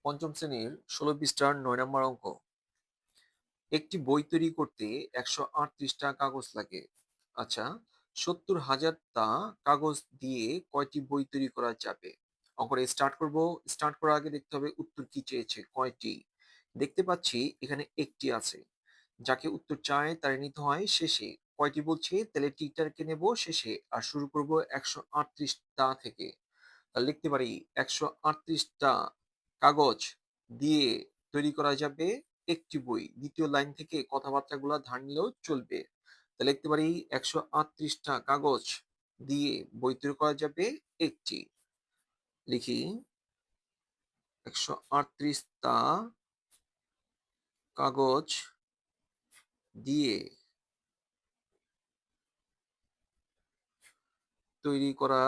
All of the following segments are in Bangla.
পঞ্চম শ্রেণীর ১৬ পৃষ্ঠার ৯ নম্বর অঙ্ক। একটি বই তৈরি করতে ১৩৮টা কাগজ লাগে। আচ্ছা, ৭০,০০০টা কাগজ দিয়ে কয়টি বই তৈরি করা যাবে? অঙ্কটা স্টার্ট করব। স্টার্ট করার আগে দেখতে হবে উত্তর কি চেয়েছে, কয়টি। দেখতে পাচ্ছি এখানে একটি আছে। যাকে উত্তর চায় তারে নিতে হয় শেষে। কয়টি বলছে? তাহলে টিটারকে নেব শেষে আর শুরু করব ১৩৮টা থেকে। তাহলে লিখতে পারি ১৩৮টা কাগজ দিয়ে তৈরি করা যাবে একটি বই। দ্বিতীয় লাইন থেকে কথাবার্তাগুলো ধার নিলেও চলবে। তাহলে লিখতে পারি ১৩৮টা কাগজ দিয়ে বই তৈরি করা যাবে একটি। লিখি ১৩৮টা কাগজ দিয়ে তৈরি করা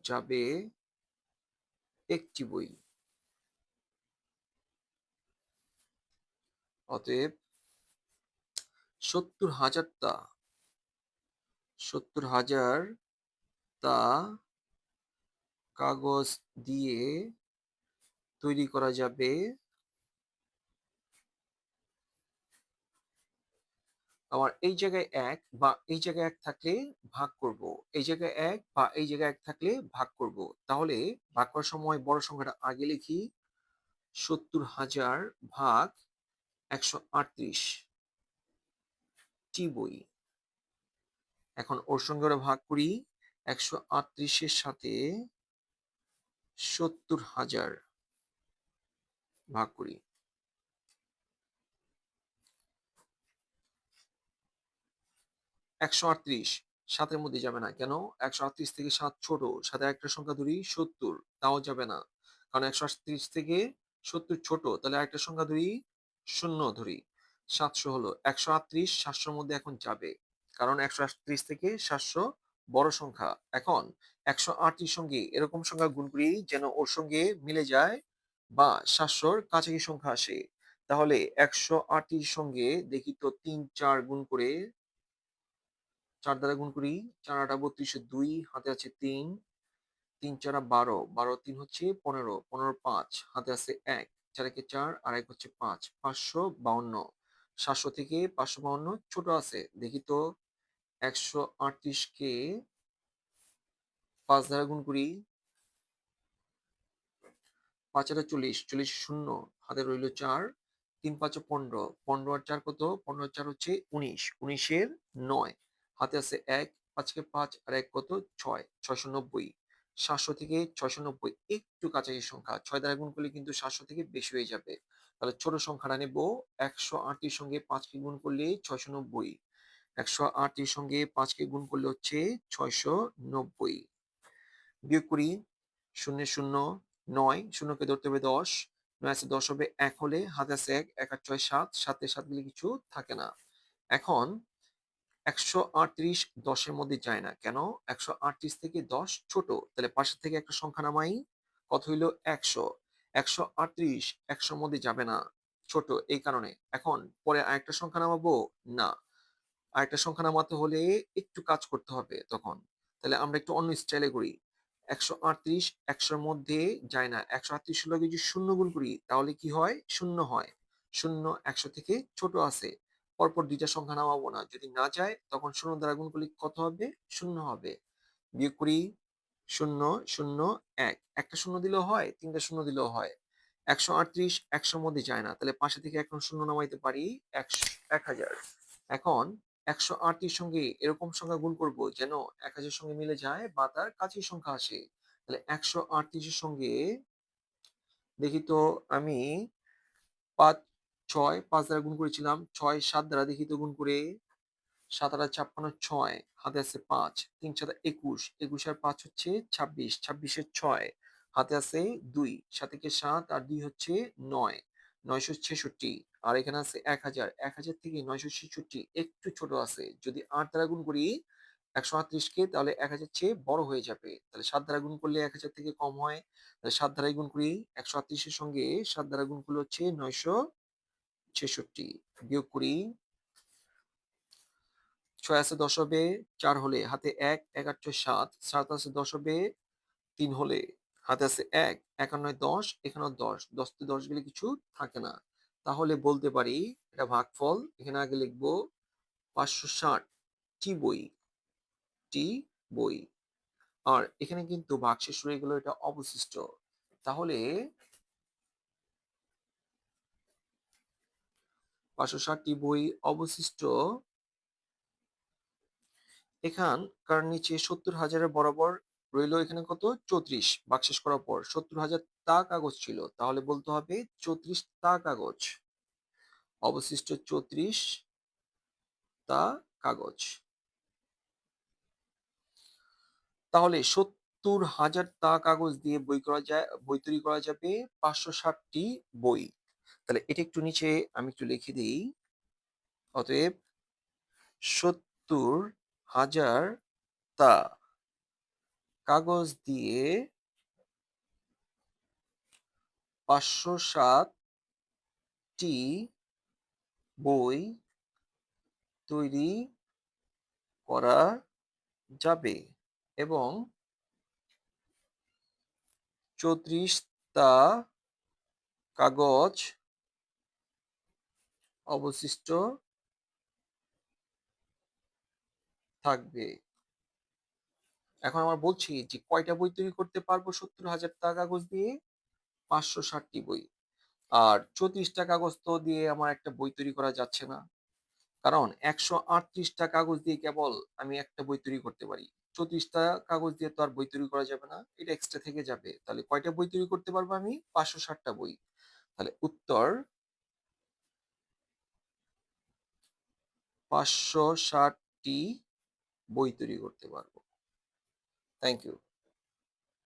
যাবে একটি বই। অতএব ৭০,০০০টা ৭০,০০০টা কাগজ দিয়ে তৈরি করা যাবে। আমার এই জায়গায় ১ বা এই জায়গায় ১ থাকলে ভাগ করব। এই জায়গায় ১ বা এই জায়গায় ১ থাকলে ভাগ করব। তাহলে ভাগ করার সময় বড় সংখ্যাটা আগে লিখি। ৭০,০০০ ভাগ ১৩৮ টি বই। এখন ওর সঙ্গে ওরা ভাগ করি। ১৩৮ এর সাথে ৭০,০০০ ভাগ করি। ১৩৮ ৭ এর মধ্যে যাবে না। কেন? ১৩৮ থেকে ৭ ছোট। সাথে আরেকটা সংখ্যা ধরি ৭০, তাও যাবে না। কারণ ১৩৮ থেকে ৭০ ছোট। তাহলে আরেকটা সংখ্যা ধরি, ০ ধরি। ৭০০ হলো। ১৩৮ ৭০০ র মধ্যে এখন যাবে। কারণ ১৩৮ থেকে ৭০০ বড় সংখ্যা। এখন ১০৮ এর সঙ্গে এরকম সংখ্যা গুণ করি যেন ওর সঙ্গে মিলে যায় বা ৭০০ র কাছাকাছি সংখ্যা আসে। তাহলে ১০৮ এর সঙ্গে দেখি তো ৩, ৪ গুণ করে ৪ দ্বারা গুণ করি। ৪ ৮ ৩২ এর ২ হাতে আছে ৩, ৩ ৪ ১২, ১২ ৩ হচ্ছে ১৫, ১৫ ৫ হাতে আছে ১, ৪ একে ৪ আর ১ হচ্ছে ৫, ৫৫২। ৭০০ থেকে ৫৫২ ছোট আছে। দেখি তো ১৩৮ কে ৫ দ্বারা গুণ করি। ৫ ৮ ৪০, ৪০ শূন্য হাতে রইল ৪, ৩ ৫ ১৫, ১৫ আর ৪ কত? ১৫ আর ৪ হচ্ছে ১৯, ১৯ এর ৯ হাতে আছে ১, ৫ কে ৫ আর ১ কত? ৬, ৬৯০। ৭০০ থেকে ৬৯০ একটু কাছাকাছি সংখ্যা। ৬ দ্বারা গুণ করলে কিন্তু ৭০০ থেকে বেশি হয়ে যাবে। তাহলে ছোট সংখ্যাটা নেব। ১০৮ এর সঙ্গে ৫ কে গুণ করলে ৬৯০। ১০৮ এর সঙ্গে ৫ কে গুণ করলে হচ্ছে ৬৯০। বিয়োগ করি। ০ ০ ৯, ০ কে ধরতে হবে ১০, ৯ আছে ১০ হবে ১ হলে হাতে আছে ১, ১ আর ৬ ৭, ৭ এর ৭ দিলে কিছু থাকে না। এখন ১৩৮ ১০ এর মধ্যে যায় না। কেন? ১৩৮ থেকে ১০ ছোট। তাহলে পাশের থেকে একটা সংখ্যা নামাই। কত হইল? ১০০। ১৩৮ ১০০ র মধ্যে যাবে না। ছোট এই কারণে। এখন পরে আরেকটা সংখ্যা নামাবো? না। আরেকটা সংখ্যা নামাতে হলে একটু কাজ করতে হবে তখন। তাহলে আমরা একটু অন্য স্টাইলে করি। ১৩৮ ১০০ র মধ্যে যায় না। ১৩৮ এর লগে যদি ০ গুণ করি তাহলে কি হয়? ০ হয়। ০ ১০০ থেকে ছোট আছে। পরপর ২ টা সংখ্যা নামাবো না। যদি না যায় তখন ০ দ্বারা গুণ করলে কত হবে? ০ হবে। বিয়োগ করি। ০ ০ ১, একটা ০ দিলেও হয়, ৩ টা ০ দিলেও হয়। ১৩৮ ১০০ র মধ্যে যায় না। তাহলে পাশে থেকে এখন ০ নামাইতে পারি ১০০০। এখন ১০৮ এর সঙ্গে এরকম সংখ্যা গুণ করব যেন ১০০০ এর সঙ্গে মিলে যায় বা তার কাছের সংখ্যা আসে। তাহলে ১৩৮ এর সঙ্গে দেখি তো আমি ৫ ৬ ৫ দ্বারা গুণ করেছিলাম। ৬ ৭ দ্বারা দেখি তো গুণ করে। ৭ ৮ ৫৬ ৬ হাতে আছে ৫, ৩ ৭ ২১, ২১ আর ৫ হচ্ছে ২৬, ২৬ এর ৬ হাতে আছে ২, ৭ একে ৭ আর ২ হচ্ছে ৯, ৯৬৬ আর এখানে আছে ১০০০, ১০০০ থেকে ৯৬৬ একটু ছোট আছে। যদি ৮ দ্বারা গুণ করি ১৩৮ কে তাহলে ১০০০ চেয়ে বড় হয়ে যাবে। তাহলে ৭ দ্বারা গুণ করলে ১০০০ থেকে কম হয়। তাহলে ৭ দ্বারাই গুণ করি। ১৩৮ এর সঙ্গে ৭ দ্বারা গুণ করলে হচ্ছে ৯৬৬ বিয়োগ করি। 6 আছে 10 হবে 4 হলে, হাতে 1, 1 8 6 7, 7 আছে 10 হবে 3 হলে, হাতে আছে 1, 1 আর 9 10, এখানেও 10, 10 তে 10 গেলে কিছু থাকে না। তাহলে বলতে পারি এটা ভাগফল, এখানে আগে লিখবো 560 টি বই, টি বই। আর এখানে কিন্তু ভাগশেষ রয়ে গেল এটা অবশিষ্ট। তাহলে 560 টি বই অবশিষ্ট। এখানকার নিচে 70,000 এর বরাবর রইল এখানে কত 34, ভাগশেষ করার পর 70,000 তা কাগজ ছিল, তাহলে বলতে হবে 34 তা কাগজ, অবশিষ্ট 34 তা কাগজ। তাহলে 70,000 তা কাগজ দিয়ে বই তৈরি করা যাবে 560টি বই। তাহলে এটা একটু নিচে আমি একটু লিখে দিই। অতএব 70,000 তা কাগজ দিয়ে 560টি বই তৈরি করা যাবে এবং 34 তা কাগজ অবশিষ্ট থাকবে। এখন আমরা বলছি যে কয়টা বই তৈরি করতে পারবো 70,000 টা কাগজ দিয়ে? 560টি বই। আর 34 টা কাগজ তো দিয়ে আমার একটা বই তৈরি করা যাচ্ছে না। কারণ 138 টা কাগজ দিয়ে কেবল আমি একটা বই তৈরি করতে পারি। 34 টা কাগজ দিয়ে তো আর বই তৈরি করা যাবে না। এটা এক্সট্রা থেকে যাবে। তাহলে কয়টা বই তৈরি করতে পারবো আমি? 560 টা বই। তাহলে উত্তর 560 টি বই তৈরি করতে পারবো। Thank you.